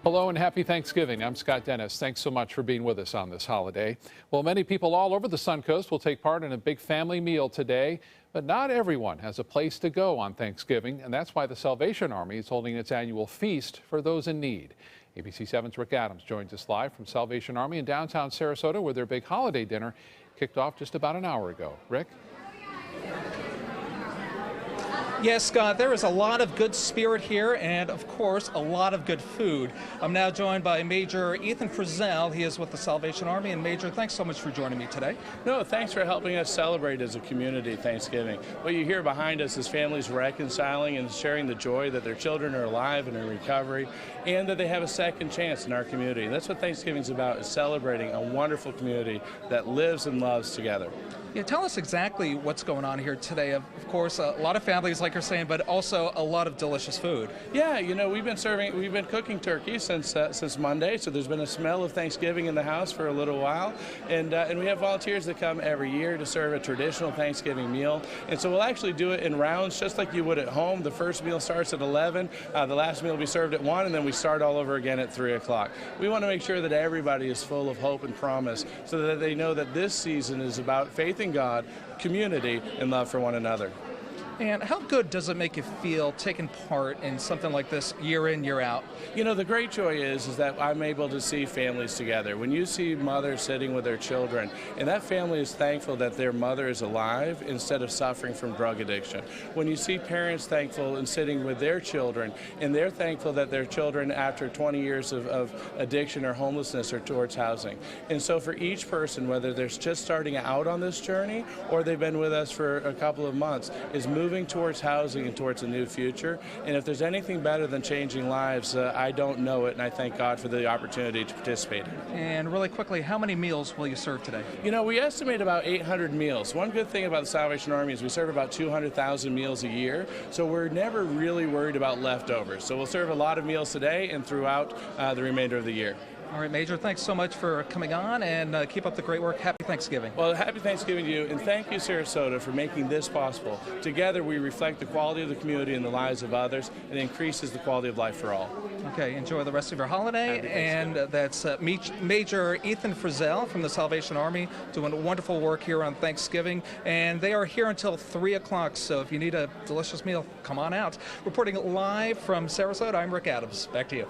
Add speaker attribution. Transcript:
Speaker 1: Hello and happy Thanksgiving. I'm Scott Dennis. Thanks so much for being with us on this holiday. Well, many people all over the Suncoast will take part in a big family meal today, but not everyone has a place to go on Thanksgiving, and that's why the Salvation Army is holding its annual feast for those in need. ABC 7's Rick Adams joins us live from Salvation Army in downtown Sarasota, where their big holiday dinner kicked off just about an hour ago. Rick?
Speaker 2: Yes, Scott, there is a lot of good spirit here and, of course, a lot of good food. I'm now joined by Major Ethan Frizzell. He is with the Salvation Army. And Major, thanks so much for joining me today.
Speaker 3: No, thanks for helping us celebrate as a community Thanksgiving. What you hear behind us is families reconciling and sharing the joy that their children are alive and in recovery and that they have a second chance in our community. That's what Thanksgiving's about, is celebrating a wonderful community that lives and loves together.
Speaker 2: Yeah, tell us exactly what's going on here today. Of course, a lot of families, like you're saying, but also a lot of delicious food.
Speaker 3: Yeah, you know, we've been cooking turkey since Monday, so there's been a smell of Thanksgiving in the house for a little while, and we have volunteers that come every year to serve a traditional Thanksgiving meal, and so we'll actually do it in rounds, just like you would at home. The first meal starts at 11, the last meal will be served at 1, and then we start all over again at 3 o'clock. We want to make sure that everybody is full of hope and promise, so that they know that this season is about faith in God, community, and love for one another.
Speaker 2: And how good does it make you feel taking part in something like this year in, year out?
Speaker 3: You know, the great joy is that I'm able to see families together. When you see mothers sitting with their children, and that family is thankful that their mother is alive instead of suffering from drug addiction. When you see parents thankful and sitting with their children, and they're thankful that their children, after 20 years of addiction or homelessness, are towards housing. And so for each person, whether they're just starting out on this journey or they've been with us for a couple of months, is moving towards housing and towards a new future. And if there's anything better than changing lives, I don't know it, and I thank God for the opportunity to participate.
Speaker 2: And really quickly, how many meals will you serve today?
Speaker 3: You know, we estimate about 800 meals. One good thing about the Salvation Army is we serve about 200,000 meals a year, so we're never really worried about leftovers. So we'll serve a lot of meals today and throughout the remainder of the year.
Speaker 2: All right, Major, thanks so much for coming on, and keep up the great work. Happy Thanksgiving.
Speaker 3: Well, happy Thanksgiving to you, and thank you, Sarasota, for making this possible. Together, we reflect the quality of the community and the lives of others, and increases the quality of life for all.
Speaker 2: Okay, enjoy the rest of your holiday, and that's Major Ethan Frizzell from the Salvation Army doing wonderful work here on Thanksgiving, and they are here until 3 o'clock, so if you need a delicious meal, come on out. Reporting live from Sarasota, I'm Rick Adams. Back to you.